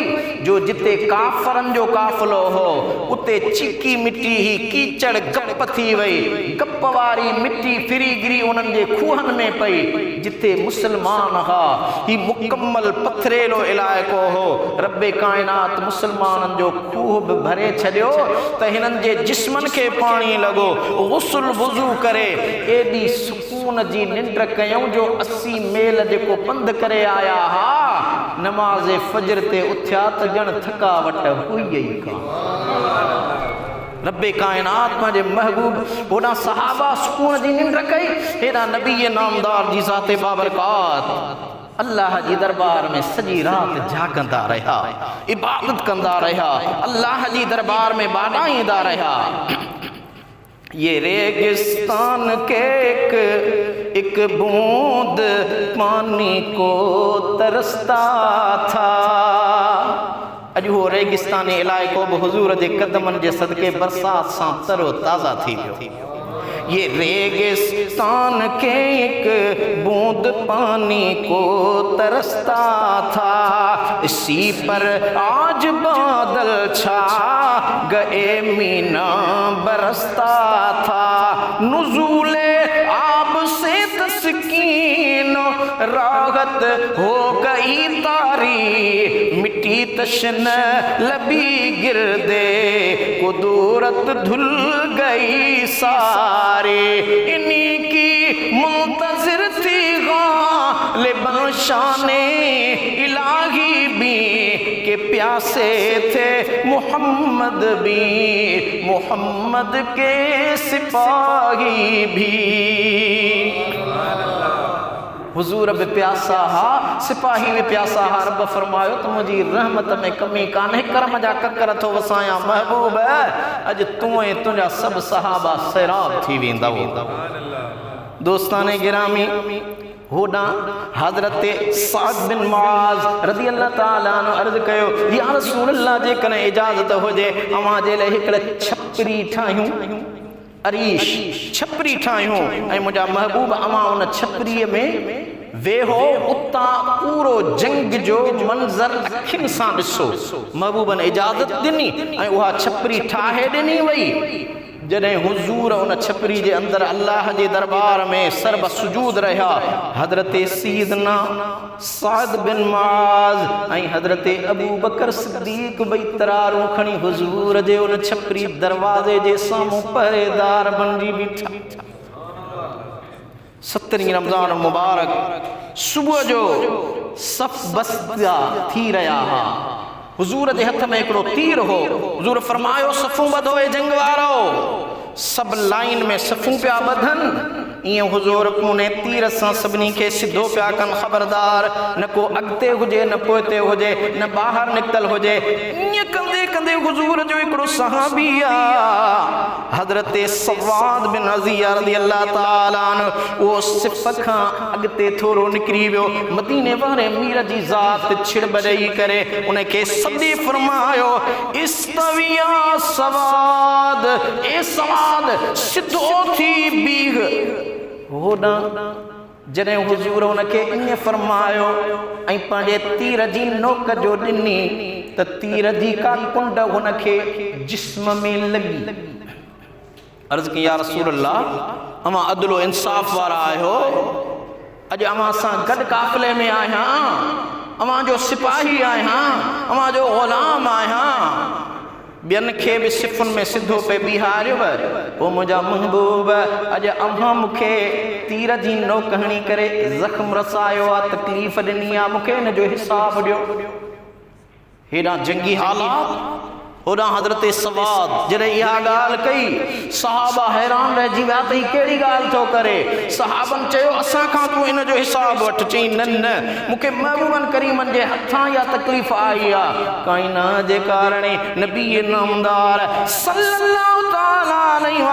जो जिते काफ़रनि जो काफ़िलो हो उते चिकी मिट्टी ही कीचड़ गप थी वई गप वारी मिट्टी फिरी गिरी उन्हनि जे खूहनि में पई जिते मुसलमान हा ही मुकम्मल पथरेलो इलाइक़ो हो रब्बे कायनात मुसलमाननि जो खूह बि भरे छॾियो त हिननि जे जिस्मनि खे पाणी लॻो गुस्ल वुज़ू करे एॾी सुकून जी निंड कयूं जो 80 मेल जेको पंधु करे आया हा नमाज़ फजर ते उथिया त ॼण थकावट हुई ई कान। रब्बे कायनात पंहिंजे महबूब होॾां सहाबा सुकून जी निंड कई हेॾां नबी नामदार जी ज़ाते बाबरकात अल्लाह जी दरबार में सॼी राति जागंदा रहिया इबादत कंदा रहिया अल्लाह जी दरबार में बाॾाईंदा रहिया। ये रेगिस्तान के एक बूंद पानी को तरसता था अॼु उहो रेगिस्तानी इलाइक़ो बि हुज़ूर जे कदमनि जे सदके बरसात सां तरो ताज़ा थी वियो। ये रेगिस्तान के एक बूंद पानी को तरसता था इसी पर आज बादल छा गए मीना बरसता था नुज़ूले आब से तस्कीन राहत हो गई तारी मिट्टी तशन लबी गिरदे कुदरत धुल गई सारे इन्हीं की मुंतज़िर थी गालिबन शाने इलाही भी के प्यासे थे मोहम्मद भी मोहम्मद के सिपाही भी। हुजूर बि प्यासा हा सिपाही बि प्यासा हा रब फरमायो त मुंहिंजी रहमत में कमी कान्हे कर्म जा ककर थो वसायां महबूब अॼु तूं ऐं तुंहिंजा सभु सहाबा सैराब थी वेंदव। दोस्ताने गिरामी होॾां हज़रत साद बिन मुआज़ रज़ी अल्लाह ताला अन्हु अर्ज़ु कयो या रसूल अल्लाह जेकॾहिं इजाज़त हुजे अवां जे लाइ हिकिड़े छपरी ठाहियूं अरीश छपरी ठाहियूं ऐं मुंहिंजा महबूब अवां उन छपरीअ में वेहो उता पूरो जंग जो मंजर अखिन सां ॾिसो। महबूबन इजाज़त ॾिनी ऐं उहा छपरी ठाहे ॾिनी वई। जॾहिं हुजूर उन छपरी जे अंदर अल्लाह जे दरबार में सरब सुजूद रहा, हज़रत सैयदना साद बिन मुआज़ ऐं हज़रत अबू बकर सिद्दीक़ बई तरारूं खणी हुजूर जे उन छपरी दरवाज़े जे साम्हूं पहरेदार बणिजी बीठा। 17 रमज़ान मुबारक सुबुह जो सफ़ बस्ता थी रहा हा। हुजूर जे हथ में हिकिड़ो तीर हो। हुजूर फरमायो सफ़ूं ॿधो ए जंग वारो। सब लाइन में सफ़ूं पिया ॿधनि। ईअं हुजूर पूने तीर सां सभिनी खे सिधो पिया कनि। ख़बरदार न को अॻिते हुजे न पोइते हुजे न ॿाहिरि निकितल हुजे। ईअं कंदे कंदे हुजूर जो हिकिड़ो सहाबी आहे हज़रत सवाद बिन अज़िया रज़ियल्लाह ताला अन्हु। उहो सिफ़ खां अॻिते थोरो निकिरी वियो। मदीने वारे मीर जी ज़ात छिड़ब ॾेई करे उनखे सॾे फरमायो इस्तविया सवाद, ए सवाद सिधो थी बीह। होॾां जॾहिं हुजूर उनखे ईअं फरमायो ऐं पंहिंजे तीर जी नोक जो ॾिनी त तीर जी का कुंड हुनखे जिस्म में लॻी। अर्ज़ कई या रसूल अल्लाह, अमां अदलो इंसाफ़ वारा आहियो। अॼु अमां सां गॾु काफ़िले में आहियां, अमां जो सिपाही आहियां, अमां जो ग़ुलाम आहियां। ॿियनि खे बि सिफ़ुनि में सिधो पे बीहारियो। पोइ मुंहिंजा महबूब अॼु अव्हां मूंखे तीर जी नोक हणी करे ज़ख़्म रसायो आहे, तकलीफ़ ॾिनी आहे, मूंखे हिन जो हिसाब ॾियो। हेॾा जंगी हालात, होॾां हज़रत सवाद जॾहिं इहा ॻाल्हि कई सहाबा हैरान रहिजी विया त हीअ कहिड़ी ॻाल्हि थो करे। सहाबनि चयो असां खां तूं हिन जो हिसाब वठि। चई न न, मूंखे महबूबनि करीमनि जे हथां इहा तकलीफ़ आई आहे। काइना जे कारण नबी नामदार सल्लल्लाहु ताला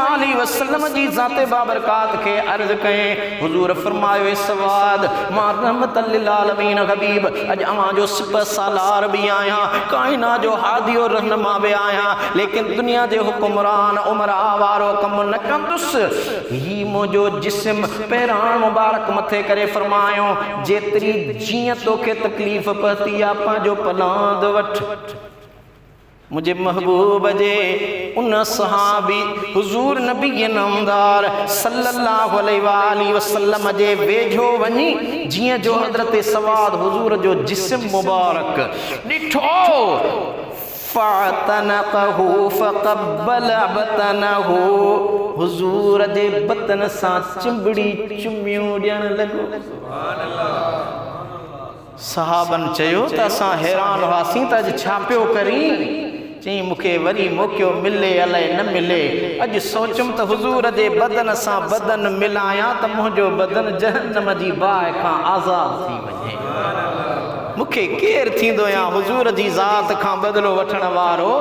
अलैहि वसल्लम जी ज़ाते बाबरकात खे अर्ज़ कयईं। हुजूर फरमायो सवाद मां रहमतल लिल आलमीन हबीब अॼु अवां जो सिपह सालार बि आहियां, काइना जो हादी और रहनुमा बि आहियां, लेकिन दुनिया जे हुक्मरान उमरा वारो कम न कंदुसि। ही मुंहिंजो जिस्म पहिरां मुबारक मथे करे फरमायो जेतिरी जीअं तोखे तकलीफ़ पहुती आहे पंहिंजो पलांद वठ। मुझे महबूब जे उन सहाबी हुजूर नबी नामदार सल्लल्लाहु अलैहि वसल्लम जे वेझो वञी जीअं जो हज़रत सवाद हुजूर जो जिस्म मुबारक ॾिठो फ़अतनक़हु फ़क़ब्बल बतनहु। हुजूर जे बतन सां चिंबड़ी चुमियूं ॾियण लॻो। सहाबन चयो त असां हैरान हुआसीं त अॼु छा पियो करी। चई मूंखे वरी मौक़ो मिले अलाए न मिले। अॼु सोचुमि त हुजूर जे बदन सां बदन मिलायां त मुंहिंजो बदन जहन्नम जी बाहि खां आज़ाद थी वञे। मूंखे केरु थींदो या हुजूर जी ज़ात खां बदिलो वठण वारो।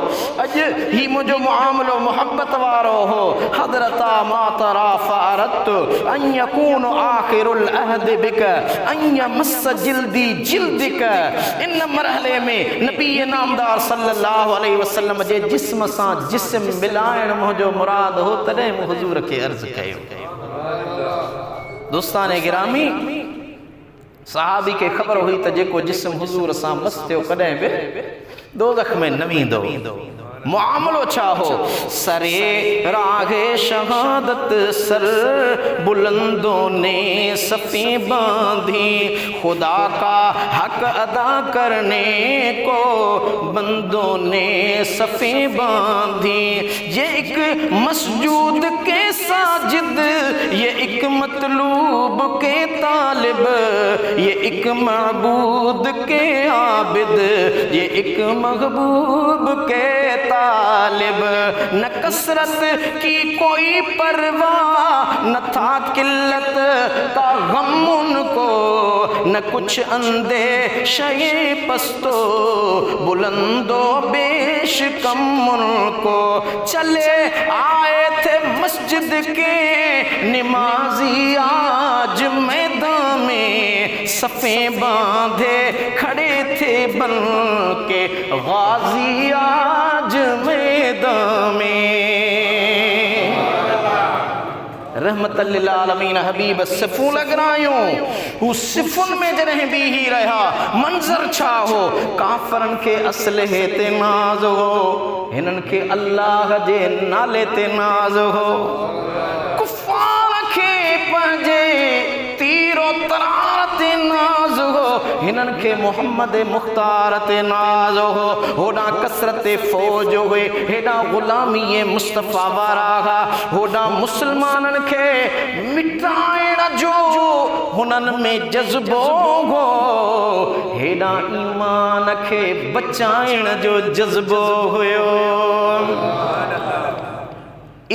अॼु ही मुंहिंजो मुआमलो मुहब्बत वारो हो। हज़रता मा तरा फ़अरत अन यकून आखिरुल अहद बिक अन यमस जिल्दी जिल्दिक। इन मरहले में नबी नामदार सल्लल्लाहु अलैहि वसल्लम जे जिस्म सां जिस्म मिलाइण मुंहिंजो मुराद हो। तॾहिं मूं हुजूर खे अर्ज़ कयो। दोस्तान गिरामी, सहाबी खे ख़बर हुई त जेको जिस्म हुजूर सां मस थियो कॾहिं बि दोज़ख में न वेंदो। मुआमलो छा हो? सरे रागे शहादत सर बुलंदों ने सफ़े बांधी, खुदा का हक अदा करने को बंदों ने सफ़े बांधी। ये एक मसजूद के साजिद, ये एक मतलूब के तालिब, ये एक महबूद के आबिद, ये एक महबूब के तालिब। न कसरत की कोई परवाह न था किल्लत का गम उनको, न कुछ अंदेशे पस्तो बुलंदो बेश कम उनको। चले आए थे मस्जिद के नमाजी आज मैदान में, सफ़े बांधे खड़े थे बन के गाजी आज मैदान में। रहमतल लिल आलमीन हबीब सिफू लगरायो हु सिफुन में जने भी ही रहा मंजर छा हो काफरन के असलहे ते नाज हो हिनन के अल्लाह जे नाले ते नाज हो कुफार के पंजे तीरो तरार ते नाज हो हिनन के मोहम्मद मुख्तार ते नाज हो होडा कसरत फौज हुए हेडा गुलामी मुस्तफ़ा वारा होडा मुसलमानन के मिटाइण जो हुनन में जज्बो हो हेडा ईमान के बचाइण जो जज्बो हुयो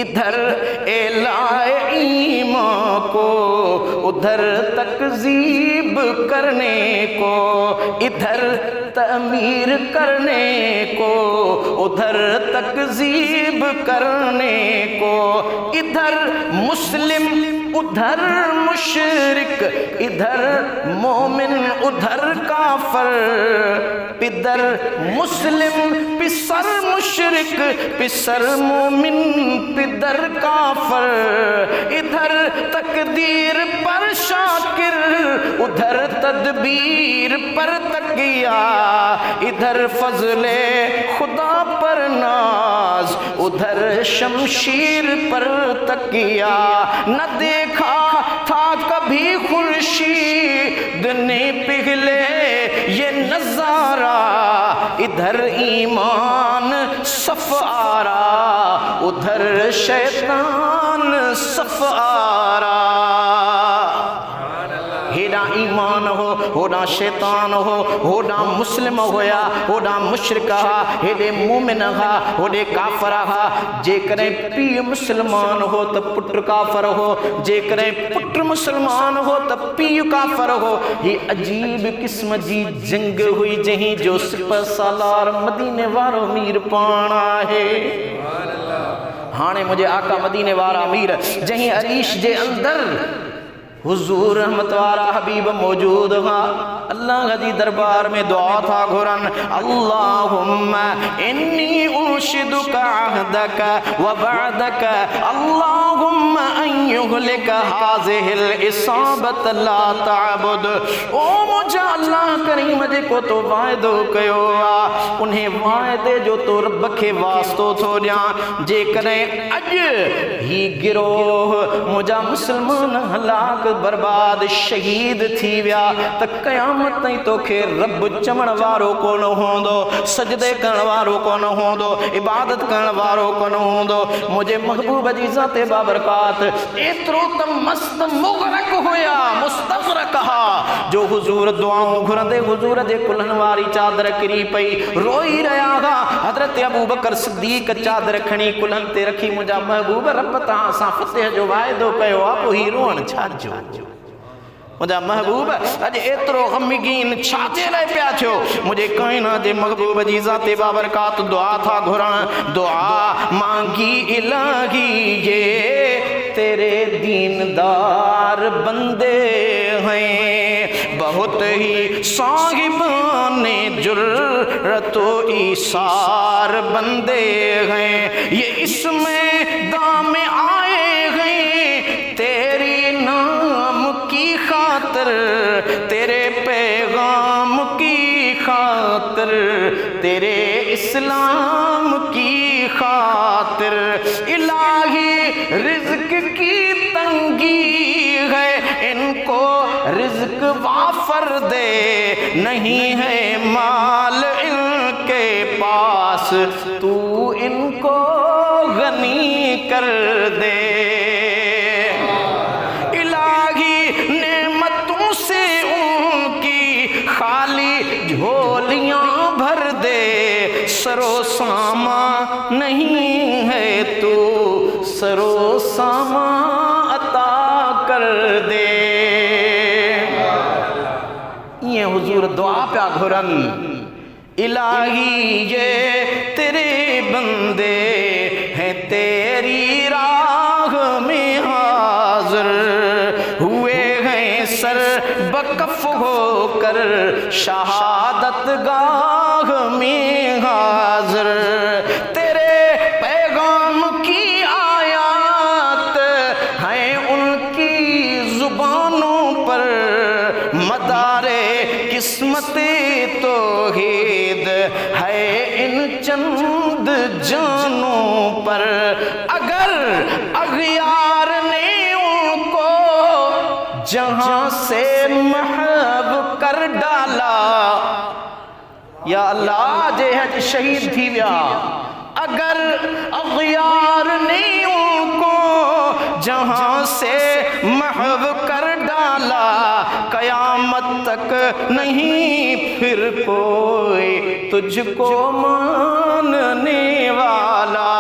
इधर एलाए ईमान को उधर तकजीब करने को इधर तमीर करने को उधर तकजीब करने को इधर मुस्लिम उधर मुशरिक इधर मोमिन उधर काफर इधर मुस्लिम पिसर मुशरिक पिसर मोमिन पिदर काफर इधर तकदीर पर शाकिर उधर तदबीर पर तकिया इधर फजले खुदा पर नाज उधर शमशीर पर तकिया न देखा था कभी खुर्शीद ने पिघले ये नजारा इधर ईमान सफ आरा उधर शैतान सफ आरा हेडा ईमान हो होडा शैतान हो होडा मुस्लिम होया होडा मुशरिक हा हेडे मोमिन हा होडे काफर हा जेकरे पी मुसलमान हो तो पुत्र काफर हो जेकरे पुत्र मुसलमान हो तो पी काफर हो ये अजीब किस्म जी जंग हुई जही जो सिपह सालार मदीने वारो मीर पाना है हाने मुझे आका मदीने वारा मीर जही अरीश जे अंदर हुजूर रहमत वाला हबीब मौजूद हा अल्लाह जी दरबार में दुआ था घुरन अल्लाहुम्मा इन्नी उनशिदुका अहदका व बअदक अल्लाहुम्मा अन युहलिक हाज़िहिल इसाबत ला तअबुद ओ मुझे अल्लाह करीम जे को तो वायदो कयो आ उन्हें वायदे जो तो रब के वास्तो थो ॾियां जेकॾहिं अॼु ही गिरोह मुझा मुसलमान हलाक बर्बाद शहीद थी विया त क़यामत ताईं तोखे रब चवण वारो कोन हूंदो सजदे करण वारो कोन हूंदो इबादत करण वारो कोन हूंदो मुझे महबूब जी ज़ाते बाबरकात एतिरो त मस्त मुग़रक हुया मुस्तग़रक हा जो हुजूर दुआऊं घुरंदे हुजूर जे कुल्हनि वारी चादर किरी पई रोई रहिया हुआ हज़रत अबू बकर सिद्दीक़ चादर खणी कुल्हनि ते रखी मुंहिंजा महबूब रब तव्हां सां फतेह जो वाइदो कयो आहे पोइ ही रोअण छाजो मुझा महबूब अज एतरो गमगीन छाजे लाइ पिया थियो मुझे कायनात जे महबूब जी ज़ाते बाबरकात दुआ था घुरण दुआ मांगी इलाही ये तेरे दीनदार बंदे हैं बहुत ही साहिबाने जुर्रतो ईसार बंदे हैं ये इसमें दाम आए हैं तेरी नाम की खातिर तेरे पैगाम की खातिर तेरे इस्लाम की खातिर इलाही रिज़्क की तंगी है इनको रिज़्क वाफर दे नहीं है माल इनके पास तू इनको गनी कर दे झोलियां भर दे सरो सामा नहीं है तू सरो सामा अता कर दे ये हुजूर दुआ प्या घुरन इलाही ये तेरे बंदे हैं तेरी राह में हाजिर हुए हैं सर बकफ होकर शहादत गाह में हाजिर तेरे पैगाम की आयात हैं उन चंद जानों पर अगर अग़यार ने उनको जहां से महव कर डाला। या अल्लाह जे हज शहीद थी विया, अगर अग़यार ने उनको जहां से महव कर डाला, कयामत तक नहीं फिर कोई तुझको मानने वाला।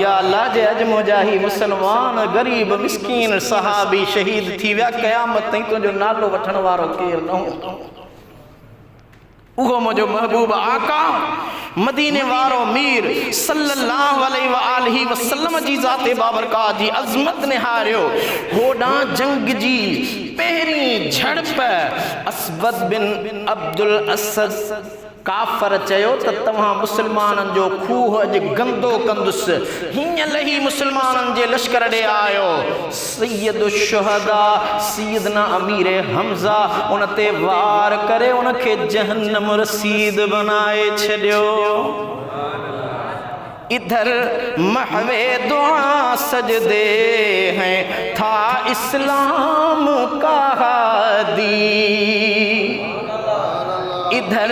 या अल्लाह जे अज मुजाही मुसलमान गरीब मिस्कीन सहाबी शहीद थी विया, कयामत ताईं तुंहिंजो नालो वठण वारो केर न हूंदो। उहो मुझो महबूब आका मदीने वारो मीर सल्लल्लाहु अलैहि वसल्लम जी ज़ाते बाबरकात जी अज़मत निहारियो। होॾां जंग जी पहिरीं झड़प असवद बिन अब्दुल असद काफ़र चयो त तव्हां मुसलमाननि जो खूह अॼु गंदो कंदुसि। हीअं लही मुसलमाननि जे लश्कर ॾे आयो। सैयद शुहदा सैयदना अमीर हमज़ा उन ते वार करे उनखे जहन्नम रसीद बनाए छॾियो। इधर महवे दुआ सजदे हैं था इस्लाम का हादी। इधर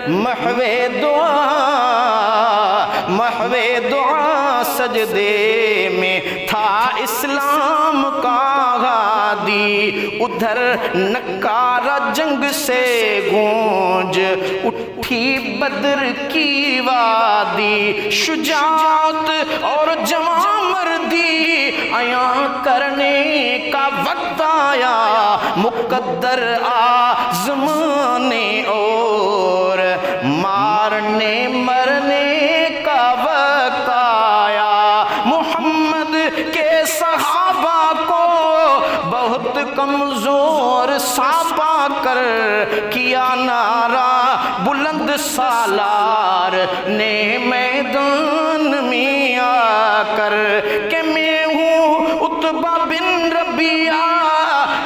महवे दुआ सजदे में था इस्लाम का हादी। उधर नकारा जंग से गूंज उठी बद्र की वादी। शुजात और जवां मर्दी आया करने का वक्त आया, मुकद्दर आज़माने और मारने मरने का वक्त आया। मोहम्मद के सहाबा को बहुत कमजोर सा पाकर किया नारा बुलंद सालार ने मैदान में आकर कि मैं हूँ उतबा बिन रबिया,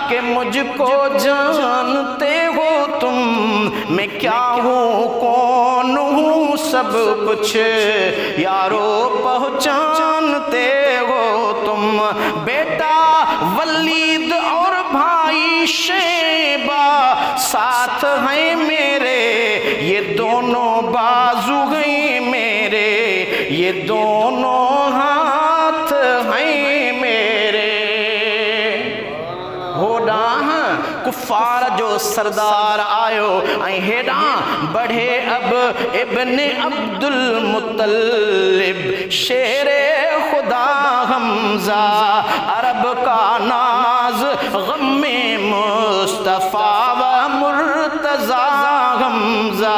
कि मुझको जानते हो तुम, मैं क्या हूँ कौन हूँ सब कुछ यारो पहचानते हो तुम। बेटा वलीद और भाई शैबा साथ हैं मेरे, ये दोनों बाजू हैं मेरे, ये दोनों हाथ हैं मेरे। होड़ा कुफार जो सरदार आयो ऐं हेॾां बढ़े अब इब्ने अब्दुल मुत्तलिब शेरे खुदा हमजा अरब का नाज गम्मे मुस्तफा व मुर्तजा हमजा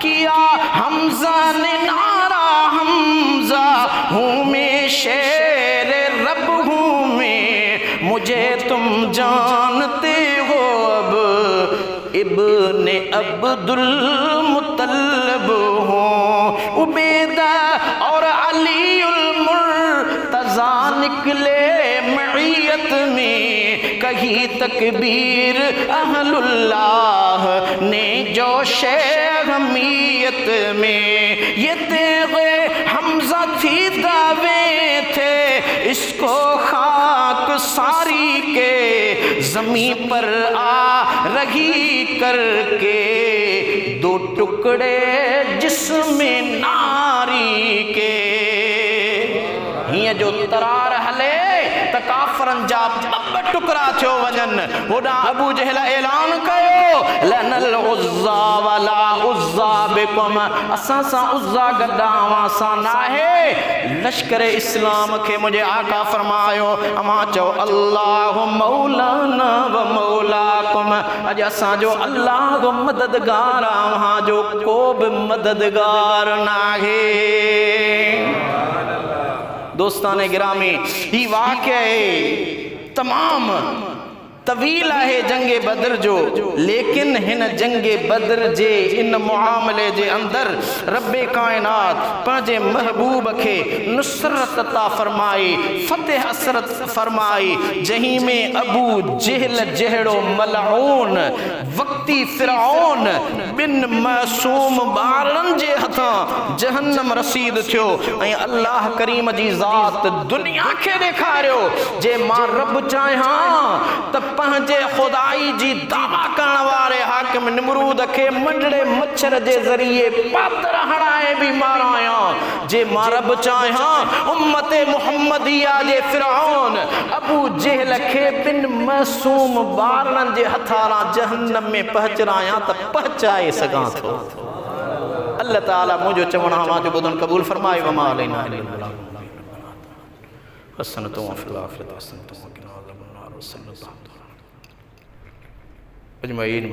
किया। हमजा ने नारा हमजा हूँ मैं शेर रब हूँ मैं, मुझे तुम जानते हो अब इब्ने अब्दुल मुत्तलिब हूँ। उबैदा और अलीउल मुर्तज़ा निकले मईयत में, कही तकबीर अहलुल्लाह ने जोशे हमीयत में। ये तेग़े हमज़ा थी दावे थे इसको खाक सारी के, ज़मीन पर आ रही करके दो टुकड़े जिस्म नारी के। हीअं जो तरार हले त काफ़रनि जा ॿ टुकड़ा थियो वञनि। होॾां अबू जहल ऐलान कयो लनल उज़्ज़ा वला उज़्ज़ा बिकुम, असां सां उज़्ज़ा गॾावां सां नाहे। लश्कर इस्लाम खे मुंहिंजे आका फरमायो अमां चओ अल्लाहु मौलाना व मौलाकुम, अॼु असांजो अल्लाह मददगार अव्हां जो को बि मददगार नाहे। दोस्तान गिरामी, ही वाक़या तमाम तवील है जंगे बदर जो, लेकिन हिन जंगे बदर जे इन मुआमले जे अंदर रब्बे कायनात पंहिंजे महबूब के नुसरत अता फरमाई, फतेह असरत फरमाई, जहीं में अबू जहल जहड़ो मलऊन वक्ती फिरौन बिन मासूम बारन जे हथां जहन्नम रसीद थियो। ऐं अल्लाह करीम जी ज़ात दुनिया के देखारियो जे मां रब चाहियां त पंहिंजे खुदाई जी दावा करण वारे हाकिम निमरूद के मंडड़े मच्छर जे ज़रिए पातर हणाए भी माराया। जे मां रब चाहियां उम्मते मुहम्मदिया जे फिरौन अबू जहल के बिन मासूम बारन जे हथारा जहन्नम में पहुंचाया त पहुंचाए सगां थो। अल्लाह ताला मुझो चवण हवा जो बुधन कबूल फरमाए। वमा अलैना इल्लल बलाग हसनतु फिल आखिरति हसनतु व क़िना अज़ाबन्नार। सल्लल्लाहु अलैहि वसल्लम अजमईन।